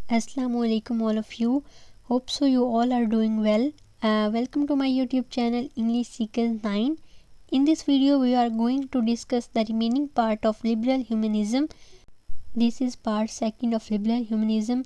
Assalamu alaikum all of you. Hope so you all are doing well. Welcome to my YouTube channel English Seekers 9. In this video we are going to discuss the remaining part of liberal humanism. This is part second of liberal humanism.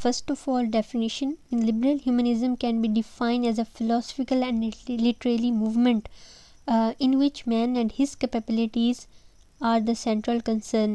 First of all, definition. Liberal humanism can be defined as a philosophical and literary movement in which man and his capabilities are the central concern.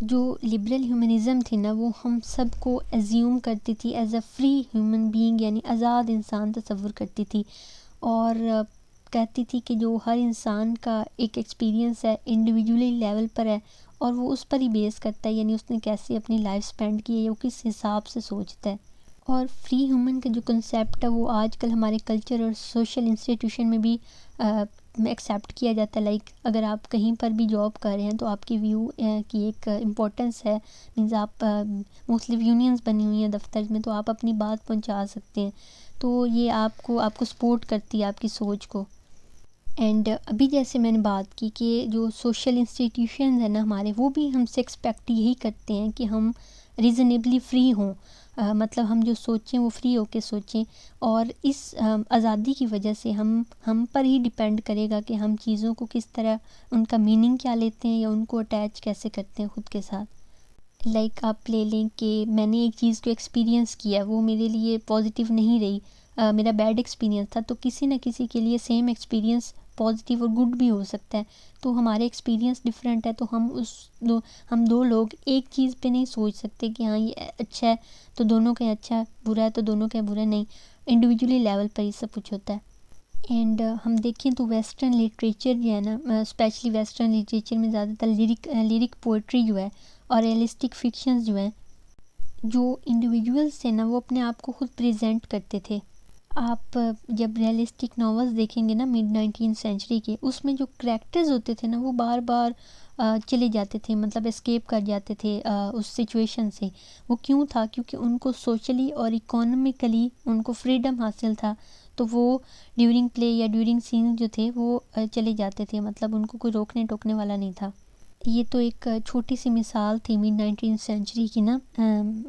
جو liberal humanism تھی نا وہ ہم سب کو assume کرتی تھی as a free human being, یعنی آزاد انسان تصور کرتی تھی، اور کہتی تھی کہ جو ہر انسان کا ایک ایکسپیرینس ہے انڈیویجولی لیول پر ہے اور وہ اس پر ہی بیس کرتا ہے، یعنی اس نے کیسے اپنی لائف سپینڈ کی ہے یا وہ کس حساب سے سوچتا ہے۔ اور فری ہیومن کا جو کنسیپٹ ہے وہ آج کل ہمارے کلچر اور سوشل انسٹیٹیوشن میں بھی ایکسیپٹ کیا جاتا ہے۔ لائک اگر آپ کہیں پر بھی جاب کر رہے ہیں تو آپ کی ویو کی ایک امپورٹنس ہے، مینز آپ مختلف یونینز بنی ہوئی ہیں دفتر میں تو آپ اپنی بات پہنچا سکتے ہیں، تو یہ آپ کو سپورٹ کرتی ہے آپ کی سوچ کو۔ اینڈ ابھی جیسے میں نے بات کی کہ جو سوشل انسٹیٹیوشنز ہیں نا ہمارے، وہ بھی ہم سے ایکسپیکٹ یہی کرتے ہیں کہ ہم ریزنیبلی فری ہوں، مطلب ہم جو سوچیں وہ فری ہو کے سوچیں، اور اس آزادی کی وجہ سے ہم پر ہی ڈیپینڈ کرے گا کہ ہم چیزوں کو کس طرح، ان کا میننگ کیا لیتے ہیں یا ان کو اٹیچ کیسے کرتے ہیں خود کے ساتھ۔ لائک آپ لے لیں کہ میں نے ایک چیز کو ایکسپیرینس کیا، وہ میرے لیے پازیٹیو نہیں رہی، میرا بیڈ ایکسپیرینس تھا، تو کسی نہ کسی کے لیے سیم ایکسپیرینس پازیٹیو اور گڈ بھی ہو سکتا ہے، تو ہمارے ایکسپیرینس ڈفرینٹ ہے، تو ہم دو لوگ ایک چیز پہ نہیں سوچ سکتے کہ ہاں یہ اچھا ہے تو دونوں کا اچھا ہے، برا ہے تو دونوں کا برا، نہیں، انڈیویجولی لیول پر یہ سب کچھ ہوتا ہے۔ اینڈ ہم دیکھیں تو ویسٹرن لٹریچر جو ہے نا، اسپیشلی ویسٹرن لٹریچر میں زیادہ تر لیرک پوئٹری جو ہے اور ریئلسٹک فکشنز جو ہیں، جو انڈیویجولس تھے نا وہ اپنے آپ کو خود پریزنٹ کرتے تھے۔ آپ جب ریئلسٹک ناولز دیکھیں گے نا مڈ 19 سینچری کے، اس میں جو کریکٹرز ہوتے تھے نا وہ بار بار چلے جاتے تھے، مطلب اسکیپ کر جاتے تھے اس سچویشن سے۔ وہ کیوں تھا؟ کیونکہ ان کو سوشلی اور اکانومیکلی ان کو فریڈم حاصل تھا، تو وہ ڈیورنگ پلے یا ڈیورنگ سین جو تھے وہ چلے جاتے تھے، مطلب ان کو کوئی روکنے ٹوکنے والا نہیں تھا۔ یہ تو ایک چھوٹی سی مثال تھی مڈ 19 سینچری کی نا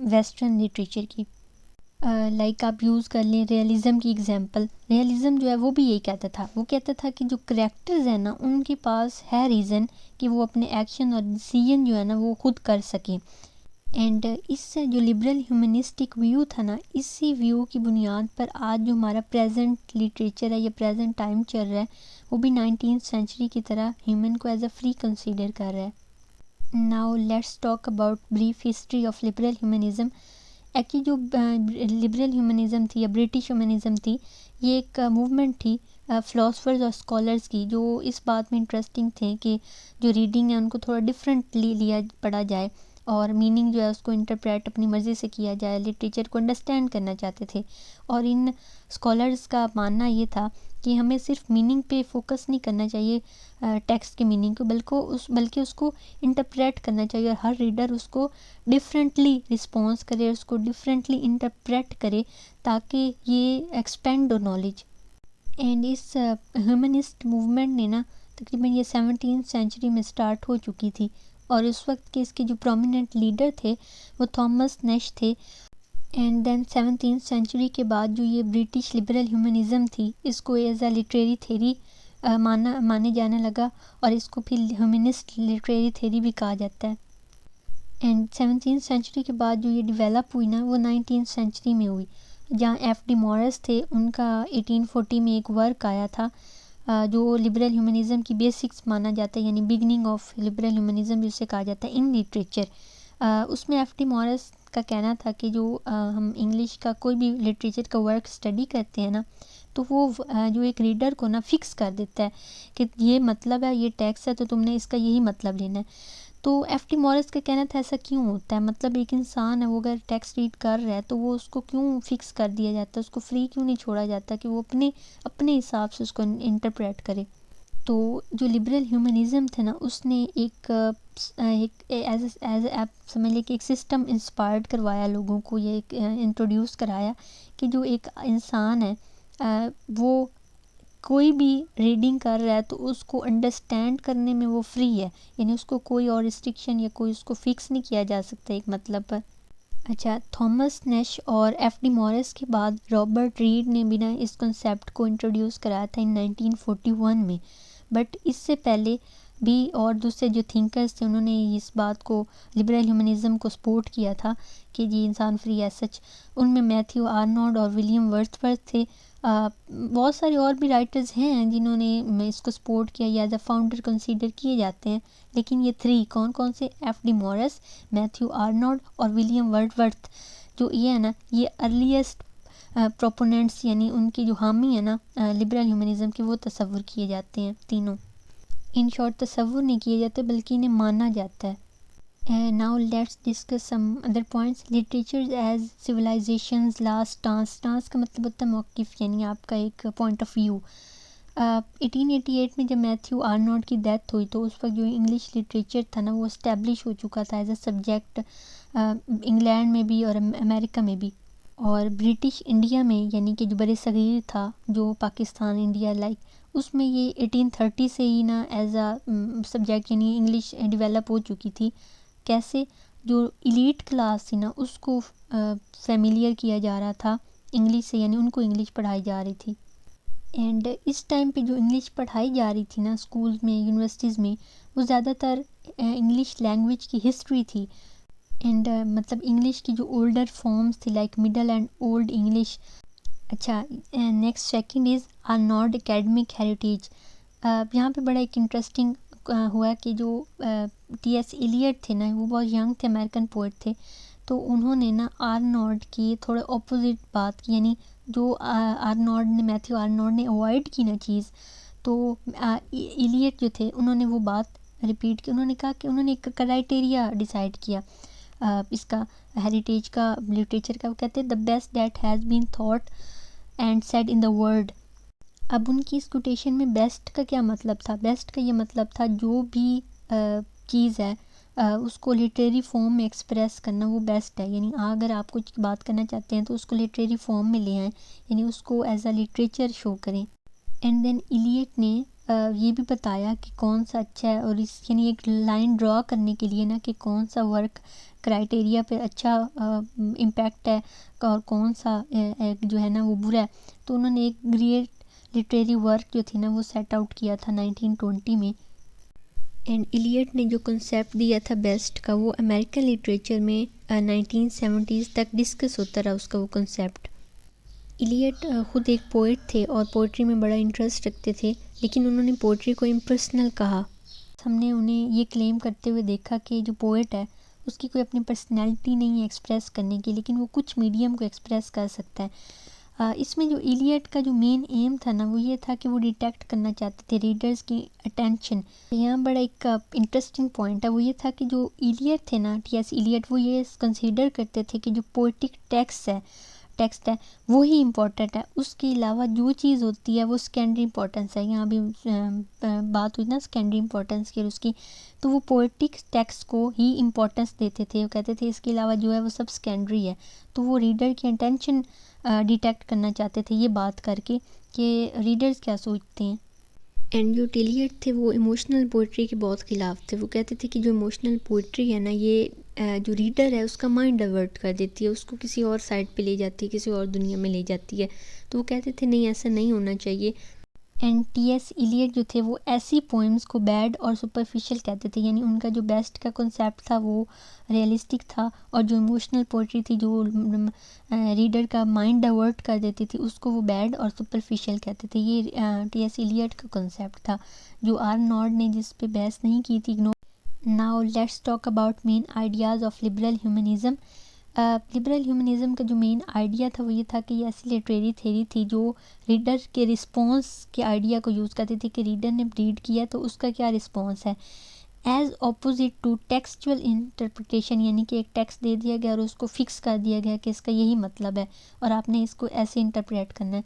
ویسٹرن لٹریچر کی۔ لائک آپ یوز کر لیں ریئلزم کی اگزامپل، ریئلزم جو ہے وہ بھی یہی کہتا تھا، وہ کہتا تھا کہ جو کریکٹرز ہیں نا ان کے پاس ہے ریزن کہ وہ اپنے ایکشن اور ڈیسیژن جو ہے نا وہ خود کر سکیں۔ اینڈ اس سے جو لبرل ہیومنسٹک ویو تھا نا، اسی ویو کی بنیاد پر آج جو ہمارا پریزنٹ لٹریچر ہے یا پریزنٹ ٹائم چل رہا ہے، وہ بھی 19 سینچری کی طرح ہیومن کو ایز اے فری کنسیڈر کر رہا ہے۔ Now let's talk about brief history of liberal humanism. Actually جو لبرل ہیومنزم تھی یا برٹش ہیومنزم تھی، یہ ایک موومنٹ تھی فلاسفرز اور اسکالرز کی، جو اس بات میں انٹرسٹنگ تھے کہ جو ریڈنگ ہے ان کو تھوڑا ڈفرینٹلی پڑھا جائے اور میننگ جو ہے اس کو انٹرپریٹ اپنی مرضی سے کیا جائے، لٹریچر کو انڈرسٹینڈ کرنا چاہتے تھے۔ اور ان اسکالرز کا ماننا یہ تھا کہ ہمیں صرف میننگ پہ فوکس نہیں کرنا چاہیے، ٹیکسٹ کے میننگ کو، بلکہ اس کو انٹرپریٹ کرنا چاہیے، اور ہر ریڈر اس کو ڈفرینٹلی رسپانس کرے، اس کو ڈفرینٹلی انٹرپریٹ کرے تاکہ یہ ایکسپینڈ ہو نالج۔ اینڈ اس ہیومنسٹ موومنٹ نے نا تقریباً یہ 17 سینچری میں سٹارٹ ہو چکی تھی، اور اس وقت کے اس کے جو پرومیننٹ لیڈر تھے وہ تھامس نیش تھے۔ اینڈ دین 17 سینچری کے بعد جو یہ برٹش لبرل ہیومنزم تھی، اس کو ایز اے لٹریری تھیری مانے جانے لگا، اور اس کو پھر ہیومنسٹ لٹریری تھیری بھی کہا جاتا ہے۔ اینڈ 17 سینچری کے بعد جو یہ ڈیولپ ہوئی نا وہ 19 سینچری میں ہوئی، جہاں ایف ڈی مورس تھے، ان کا 1840 میں ایک ورک آیا تھا جو لبرل ہیومنزم کی بیسکس مانا جاتا ہے، یعنی بگننگ آف لبرل ہیومنزم بھی اسے کہا جاتا ہے ان لٹریچر۔ اس میں ایف ڈی مورس کا کہنا تھا کہ جو ہم انگلش کا کوئی بھی لٹریچر کا ورک اسٹڈی کرتے ہیں نا، تو وہ جو ایک ریڈر کو نا فکس کر دیتا ہے کہ یہ مطلب ہے، یہ ٹیکسٹ ہے تو تم نے اس کا یہی مطلب لینا ہے۔ تو ایف ڈی مورس کا کہنا تھا ایسا کیوں ہوتا ہے، مطلب ایک انسان ہے وہ اگر ٹیکسٹ ریڈ کر رہا ہے تو وہ اس کو کیوں فکس کر دیا جاتا ہے، اس کو فری کیوں نہیں چھوڑا جاتا کہ وہ اپنے حساب سے اس کو انٹرپریٹ کرے۔ تو جو لبرل ہیومنزم تھا نا، اس نے ایک آپ سمجھ لیں کہ ایک سسٹم انسپائرڈ کروایا لوگوں کو، یہ ایک انٹروڈیوس کرایا کہ جو ایک انسان ہے وہ کوئی بھی ریڈنگ کر رہا ہے تو اس کو انڈرسٹینڈ کرنے میں وہ فری ہے، یعنی اس کو کوئی اور ریسٹرکشن یا کوئی اس کو فکس نہیں کیا جا سکتا ایک مطلب پر۔ اچھا، تھامس نیش اور ایف ڈی مورس کے بعد رابرٹ ریڈ نے بھی نا اس کنسیپٹ کو انٹروڈیوس کرایا تھا 1941 میں، بٹ اس سے پہلے بھی اور دوسرے جو تھنکرز تھے انہوں نے اس بات کو لبرل ہیومنزم کو سپورٹ کیا تھا کہ جی انسان فری ایز سچ. ان میں میتھیو آرنولڈ اور ولیم ورتھ تھے. بہت سارے اور بھی رائٹرز ہیں جنہوں نے اس کو سپورٹ کیا یا ایز اے فاؤنڈر کنسیڈر کیے جاتے ہیں, لیکن یہ 3 کون سے, ایف ڈی مورس, میتھیو آرنولڈ اور ولیم ورتھ, جو یہ ہے نا یہ ارلیسٹ پروپوننٹس یعنی ان کی جو حامی ہیں نا لبرل ہیومنزم کے, وہ تصور کیے جاتے ہیں تینوں. ان شارٹ تصور نہیں کیے جاتے بلکہ انہیں مانا جاتا ہے. Now let's discuss some other points. Literature as civilizations last stance کا مطلب ہوتا ہے موقف, یعنی آپ کا ایک پوائنٹ آف ویو. 1888 میں جب میتھیو آرنولڈ کی ڈیتھ ہوئی تو اس وقت جو انگلش لٹریچر تھا نا وہ اسٹیبلش ہو چکا تھا ایز اے سبجیکٹ انگلینڈ میں بھی اور امریکہ میں بھی. اور برٹش انڈیا میں یعنی کہ جو بر صغیر تھا, جو پاکستان انڈیا لائک, اس میں یہ 1830 سے ہی نا ایز اے سبجیکٹ یعنی انگلش ڈیولپ ہو چکی تھی. کیسے, جو ایلیٹ کلاس تھی نا اس کو فیملیئر کیا جا رہا تھا انگلش سے, یعنی ان کو انگلش پڑھائی جا رہی تھی. اینڈ اس ٹائم پہ جو انگلش پڑھائی جا رہی تھی نا اسکولز میں یونیورسٹیز میں, وہ زیادہ تر انگلش لینگویج کی ہسٹری تھی. اینڈ مطلب انگلش کی جو اولڈر فارمز تھی like middle and old English. اچھا, next second is Arnold academic heritage. یہاں پہ بڑا ایک انٹرسٹنگ ہوا کہ جو ٹی ایس ایلیٹ تھے نا وہ بہت ینگ تھے, امریکن پوئٹ تھے, تو انہوں نے نا آرنولڈ کی تھوڑے اپوزٹ بات کی, یعنی جو میتھیو آرنولڈ نے اوائڈ کی نا چیز, تو ایلیٹ جو تھے انہوں نے وہ بات ریپیٹ کی. انہوں نے کہا کہ انہوں نے ایک کرائٹیریا ڈیسائیڈ کیا اس کا ہیریٹیج کا, لٹریچر کا. وہ کہتے ہیں the best that has been thought and said in the world. اب ان کی اس کوٹیشن میں بیسٹ کا کیا مطلب تھا؟ بیسٹ کا یہ مطلب تھا جو بھی چیز ہے اس کو لٹریری فارم میں ایکسپریس کرنا وہ بیسٹ ہے. یعنی اگر آپ کچھ بات کرنا چاہتے ہیں تو اس کو لٹریری فارم میں لے آئیں, یعنی اس کو ایز اے لٹریچر شو کریں. اینڈ دین ایلیٹ نے یہ بھی بتایا کہ کون سا اچھا ہے, اور اس یعنی ایک لائن ڈرا کرنے کے لیے نا کہ کون سا ورک کرائٹیریا پہ اچھا امپیکٹ ہے اور کون سا جو ہے نا وہ برا ہے. تو انہوں نے ایک گریٹ لٹریری ورک جو تھی نا وہ سیٹ آؤٹ کیا تھا 1920 میں. اینڈ ایلیٹ نے جو کنسیپٹ دیا تھا بیسٹ کا, وہ امریکن لٹریچر میں 1970s تک ڈسکس ہوتا رہا اس کا وہ کنسیپٹ. ایلیٹ خود ایک پوئٹ تھے اور پوئٹری میں بڑا انٹرسٹ رکھتے تھے, لیکن انہوں نے پوئٹری کو امپرسنل کہا. ہم نے انہیں یہ کلیم کرتے ہوئے دیکھا کہ جو پوئٹ ہے اس کی کوئی اپنی پرسنالٹی نہیں ہے ایکسپریس کرنے کی, لیکن وہ کچھ میڈیم کو ایکسپریس کر سکتا ہے. اس میں جو ایلیٹ کا جو مین ایم تھا نا وہ یہ تھا کہ وہ ڈیٹیکٹ کرنا چاہتے تھے ریڈرز کی اٹینشن. یہاں بڑا ایک انٹرسٹنگ پوائنٹ ہے, وہ یہ تھا کہ جو ایلیٹ تھے نا, ٹی ایس ایلیٹ, وہ یہ کنسیڈر کرتے تھے کہ جو پوئٹک ٹیکسٹ ہے وہی امپورٹنٹ ہے, اس کے علاوہ جو چیز ہوتی ہے وہ سیکنڈری امپورٹنس ہے. یہاں بھی بات ہوئی نا سیکنڈری امپورٹنس کی اور اس کی, تو وہ پوئٹک ٹیکسٹ کو ہی امپورٹنس دیتے تھے. وہ کہتے تھے اس کے علاوہ جو ہے وہ سب سیکنڈری ہے. تو وہ ریڈر کی انٹینشن ڈیٹیکٹ کرنا چاہتے تھے یہ بات کر کے کہ ریڈرز کیا سوچتے ہیں. اینڈ جو ایلیٹ تھے وہ ایموشنل پوئٹری کے بہت خلاف تھے. وہ کہتے تھے کہ جو ایموشنل پوئٹری ہے نا یہ جو ریڈر ہے اس کا مائنڈ ڈائیورٹ کر دیتی ہے, اس کو کسی اور سائڈ پہ لے جاتی ہے, کسی اور دنیا میں لے جاتی ہے. تو وہ کہتے تھے نہیں ایسا نہیں ہونا چاہیے. اینڈ ٹی ایس ایلیٹ جو تھے وہ ایسی پوئمز کو بیڈ اور سپرفیشل کہتے تھے, یعنی ان کا جو بیسٹ کا کنسیپٹ تھا وہ ریئلسٹک تھا, اور جو ایموشنل پوئٹری تھی جو ریڈر کا مائنڈ ڈائیورٹ کر دیتی تھی اس کو وہ بیڈ اور سپرفیشل کہتے تھے. یہ ٹی ایس ایلیٹ کا کنسیپٹ تھا جو آرنولڈ نے جس پہ بحث نہیں کی تھی. Now let's talk about main ideas of liberal humanism. Liberal humanism کا جو مین آئیڈیا تھا وہ یہ تھا کہ یہ ایسی لٹریری تھیری تھی جو ریڈر کے رسپانس کے آئیڈیا کو یوز کرتی تھی کہ ریڈر نے ریڈ کیا تو اس کا کیا رسپانس ہے, ایز اپوزٹ ٹو ٹیکسچول انٹرپریٹیشن, یعنی کہ ایک ٹیکسٹ دے دیا گیا اور اس کو فکس کر دیا گیا کہ اس کا یہی مطلب ہے اور آپ نے اس کو ایسے انٹرپریٹ کرنا ہے.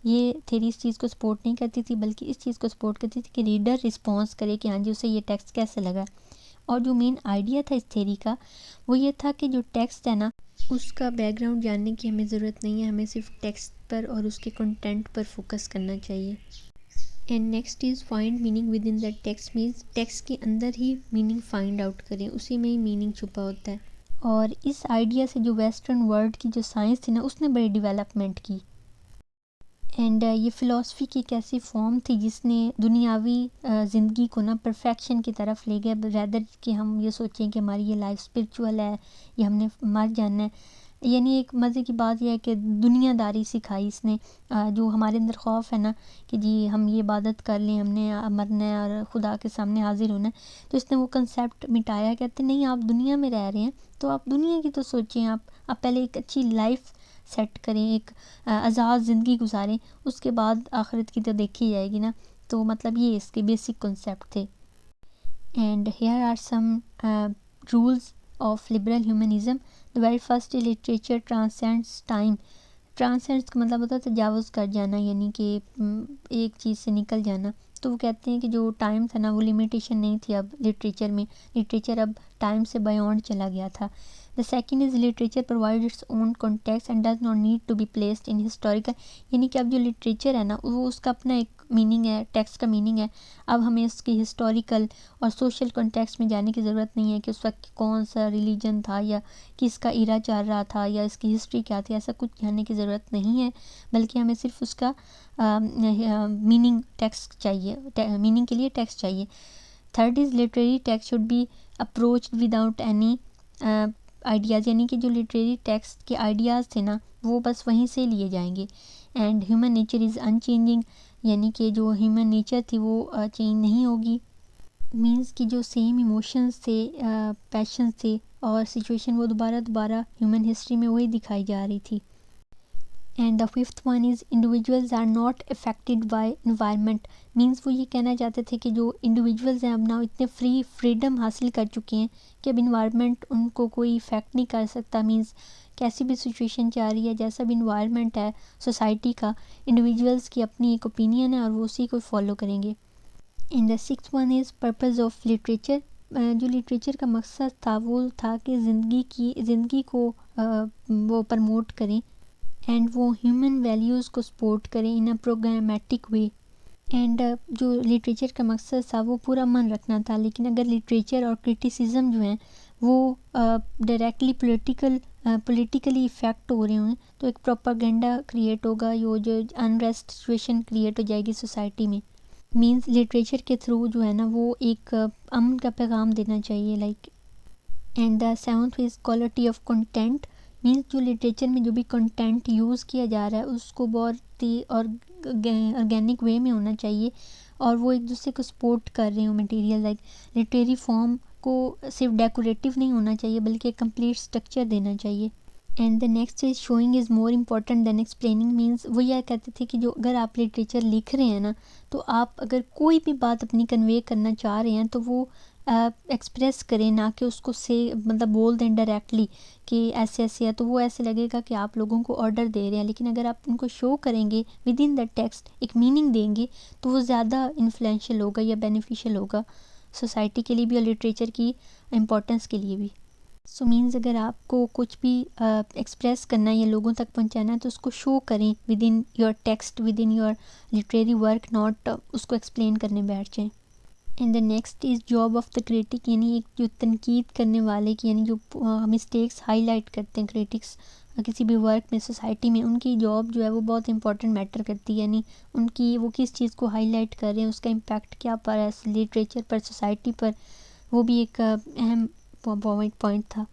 یہ تھیری اس چیز کو سپورٹ نہیں کرتی تھی, بلکہ اس چیز کو سپورٹ کرتی تھی کہ ریڈر رسپانس کرے کہ ہاں جی اسے یہ ٹیکسٹ کیسے لگا. اور جو مین آئیڈیا تھا اس تھیری کا وہ یہ تھا کہ جو ٹیکسٹ ہے نا اس کا بیک گراؤنڈ جاننے کی ہمیں ضرورت نہیں ہے, ہمیں صرف ٹیکسٹ پر اور اس کے کنٹینٹ پر فوکس کرنا چاہیے. And next is find meaning with in that text, means text کے اندر ہی میننگ فائنڈ آؤٹ کریں, اسی میں ہی میننگ چھپا ہوتا ہے. اور اس آئیڈیا سے جو ویسٹرن ورلڈ کی جو سائنس تھی نا اس نے بڑی ڈیولپمنٹ کی. اینڈ یہ فلاسفی کی ایک ایسی فارم تھی جس نے دنیاوی زندگی کو نا پرفیکشن کی طرف لے گیا، ریدر کہ ہم یہ سوچیں کہ ہماری یہ لائف اسپرچول ہے یا ہم نے مر جانا ہے. یعنی ایک مزے کی بات یہ ہے کہ دنیا داری سکھائی اس نے، جو ہمارے اندر خوف ہے نا کہ جی ہم یہ عبادت کر لیں، ہم نے مرنا ہے اور خدا کے سامنے حاضر ہونا ہے، تو اس نے وہ کنسیپٹ مٹایا. کہتے نہیں، آپ دنیا میں رہ رہے ہیں تو آپ دنیا کی تو سوچیں، آپ پہلے ایک اچھی لائف سیٹ کریں، ایک آزاد زندگی گزاریں، اس کے بعد آخرت کی تو دیکھی جائے گی نا. تو مطلب یہ اس کے بیسک کنسیپٹ تھے. And here are some rules of liberal humanism. The very first literature transcends time. Transcends کا مطلب ہوتا ہے تجاوز کر جانا، یعنی کہ ایک چیز سے نکل جانا. تو وہ کہتے ہیں کہ جو ٹائم تھا نا وہ لیمیٹیشن نہیں تھی اب لٹریچر میں، لٹریچر اب ٹائم سے بیونڈ چلا گیا تھا. The second is literature provides its own context and does not need to be placed in historical. یعنی کہ اب جو لٹریچر ہے نا وہ اس کا اپنا ایک میننگ ہے، ٹیکسٹ کا میننگ ہے. اب ہمیں اس کی ہسٹوریکل اور سوشل کنٹیکسٹ میں جانے کی ضرورت نہیں ہے کہ اس وقت کون سا ریلیجن تھا یا کس کا ایرا چل رہا تھا یا اس کی ہسٹری کیا تھی، ایسا کچھ جاننے کی ضرورت نہیں ہے، بلکہ ہمیں صرف اس کا میننگ ٹیکسٹ چاہیے، میننگ کے لیے ٹیکسٹ چاہیے. Third is literary text should be approached without any ideas. یعنی کہ جو لٹریری ٹیکسٹ کے آئیڈیاز تھے نا وہ بس وہیں سے لیے جائیں گے. And human nature is in changing. یعنی کہ جو ہیومن نیچر تھی وہ چینج نہیں ہوگی. مینس کہ جو سیم ایموشنز تھے، پیشنز تھے اور سچویشن وہ دوبارہ ہیومن ہسٹری میں وہی دکھائی جا رہی تھی. And the fifth one is individuals are not affected by environment. Means وہ یہ کہنا چاہتے تھے کہ جو انڈیویجولز ہیں اب نا اتنے فریڈم حاصل کر چکے ہیں کہ اب انوائرمنٹ ان کو کوئی افیکٹ نہیں کر سکتا. مینس کیسی بھی سچویشن چاہ رہی ہے، جیسا بھی انوائرمنٹ ہے سوسائٹی کا، انڈیویجولز کی اپنی ایک اوپینین ہے اور وہ اسی کو فالو کریں گے. And the six one is purpose of literature. جو لٹریچر کا مقصد تھا وہ تھا کہ زندگی کو وہ پرموٹ کریں اینڈ وہ ہیومن ویلیوز کو سپورٹ کریں ان اے پروگرامیٹک وے. اینڈ جو لٹریچر کا مقصد تھا وہ پورا من رکھنا تھا. لیکن اگر لٹریچر اور کرٹیسزم جو ہیں وہ ڈائریکٹلی پولیٹیکلی افیکٹ ہو رہے ہوں تو ایک پروپاگینڈا کریٹ ہوگا، جو انریسٹ سچویشن کریٹ ہو جائے گی سوسائٹی میں. مینس لٹریچر کے تھرو جو ہے نا وہ ایک امن کا پیغام دینا چاہیے like. And the seventh is quality of content. Means جو لٹریچر میں جو بھی کنٹینٹ یوز کیا جا رہا ہے اس کو بہت ہی آرگینک وے میں ہونا چاہیے اور وہ ایک دوسرے کو سپورٹ کر رہے ہوں مٹیریل. لائک لٹریری فارم کو صرف ڈیکوریٹو نہیں ہونا چاہیے بلکہ کمپلیٹ اسٹرکچر دینا چاہیے. And the next is showing is more important than explaining. Means وہ یہ کہتے تھے کہ جو اگر آپ لٹریچر لکھ رہے ہیں نا تو آپ اگر کوئی بھی بات اپنی کنوے کرنا چاہ رہے ہیں تو وہ ایکسپریس کریں، نہ کہ اس کو مطلب بول دیں ڈائریکٹلی کہ ایسے ایسے ہے، تو وہ ایسے لگے گا کہ آپ لوگوں کو آرڈر دے رہے ہیں. لیکن اگر آپ ان کو شو کریں گے ود ان دا ٹیکسٹ، ایک میننگ دیں گے تو وہ زیادہ انفلوئنشیل ہوگا یا بینیفیشیل ہوگا سوسائٹی کے لیے بھی اور لٹریچر کی امپورٹنس کے لیے بھی. سو مینز اگر آپ کو کچھ بھی ایکسپریس کرنا ہے یا لوگوں تک پہنچانا ہے تو اس کو شو کریں within your text, within your literary work, not اس کو ایکسپلین کرنے بیٹھ جائیں. And the next is job of the critic. یعنی ایک جو تنقید کرنے والے کی، یعنی جو مسٹیکس ہائی لائٹ کرتے ہیں کریٹکس کسی بھی ورک میں سوسائٹی میں، ان کی جاب جو ہے وہ بہت امپورٹنٹ میٹر کرتی ہے. یعنی ان کی وہ کس چیز کو ہائی لائٹ کر رہے ہیں، اس کا امپیکٹ کیا پر ہے لٹریچر پر، سوسائٹی پر، وہ بھی ایک اہم پوائنٹ تھا.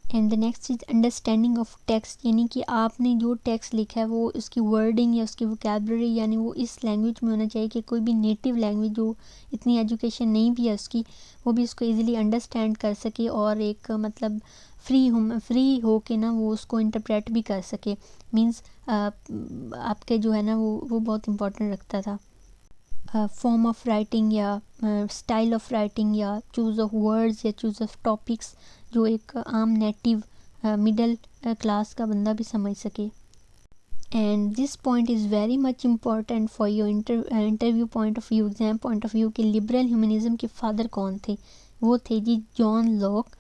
And the next is understanding of text. یعنی کہ آپ نے جو ٹیکسٹ لکھا ہے وہ اس کی ورڈنگ یا اس کی ووکیبلری یعنی وہ اس لینگویج میں ہونا چاہیے کہ کوئی بھی نیٹیو لینگویج جو اتنی ایجوکیشن نہیں بھی ہے اس کی، وہ بھی اس کو ایزیلی انڈرسٹینڈ کر سکے اور ایک مطلب فری ہو کے نا وہ اس کو انٹرپریٹ بھی کر سکے. مینس آپ کے جو ہے نا وہ بہت امپورٹنٹ رکھتا تھا. فارم آف رائٹنگ یا اسٹائل آف رائٹنگ یا چوز آف ورڈز یا چوز آف ٹاپکس جو ایک عام نیٹیو مڈل کلاس کا بندہ بھی سمجھ سکے. And this point is very much important for your interview point of view, exam point of view کہ لبرل ہیومنزم کے فادر کون تھے. وہ تھے جی جان لاک،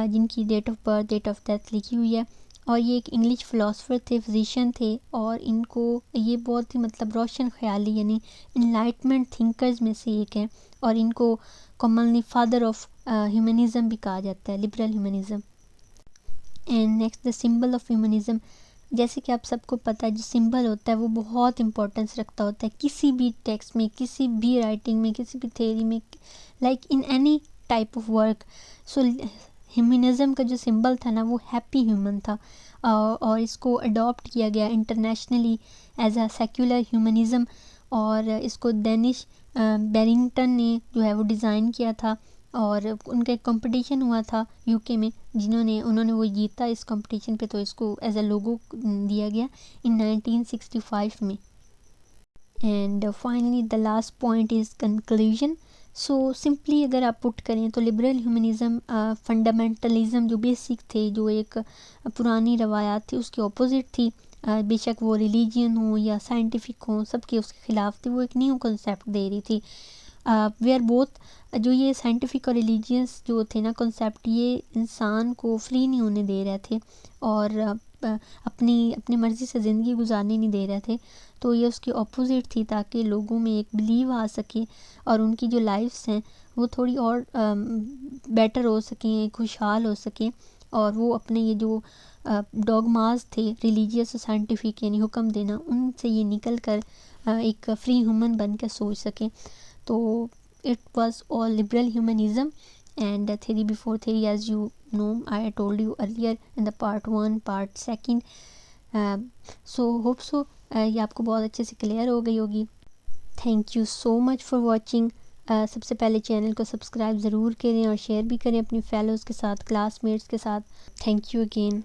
جن کی date of birth date of death لکھی ہوئی ہے، اور یہ ایک انگلش فلاسفر تھے، فزیشین تھے، اور ان کو یہ بہت ہی مطلب روشن خیالی یعنی انلائٹمنٹ تھنکرز میں سے ایک ہیں، اور ان کو کامنلی فادر آف ہیومنزم بھی کہا جاتا ہے، liberal humanism. And next the symbol of humanism. جیسے کہ آپ سب کو پتہ ہے جو سمبل ہوتا ہے وہ بہت امپورٹنس رکھتا ہوتا ہے کسی بھی ٹیکسٹ میں، کسی بھی رائٹنگ میں، کسی بھی تھیوری میں، like in any type of work. So humanism کا جو سمبل تھا نا وہ ہیپی ہیومن تھا، اور اس کو اڈاپٹ کیا گیا internationally as a secular humanism. اور اس کو ڈینش بیرنگٹن نے جو ہے وہ ڈیزائن کیا تھا، اور ان کا ایک کمپٹیشن ہوا تھا یو کے میں، انہوں نے وہ جیتا اس کمپٹیشن پہ، تو اس کو ایز اے لوگو دیا گیا ان 1965 میں. And finally the last point is conclusion. So simply اگر آپ پٹ کریں تو لبرل ہیومنزم فنڈامنٹلزم جو بیسک تھے، جو ایک پرانی روایات تھی اس کے اپوزٹ تھی. بے شک وہ ریلیجین ہوں یا سائنٹیفک ہوں، سب کے اس کے خلاف تھی. وہ ایک نیو کنسیپٹ دے رہی تھی. وی آر بوتھ، جو یہ سائنٹیفک اور ریلیجیس جو تھے نا کنسیپٹ، یہ انسان کو فری نہیں ہونے دے رہے تھے اور اپنی مرضی سے زندگی گزارنے نہیں دے رہے تھے. تو یہ اس کے اپوزٹ تھی، تاکہ لوگوں میں ایک بلیو آ سکے اور ان کی جو لائفس ہیں وہ تھوڑی اور بیٹر ہو سکیں، خوشحال ہو سکیں، اور وہ اپنے یہ جو ڈوگماز تھے ریلیجیس اور سائنٹیفک یعنی حکم دینا، ان سے یہ نکل کر ایک فری ہیومن بن کے سوچ سکیں. تو it was all liberal humanism and theory before theory, as you know, I told you earlier in the part 1 part 2. So hope so یہ آپ کو بہت اچھے سے کلیئر ہو گئی ہوگی. Thank you so much for watching. سب سے پہلے چینل کو سبسکرائب ضرور کریں اور شیئر بھی کریں اپنی فیلوز کے ساتھ، کلاس میٹس کے ساتھ. Thank you again.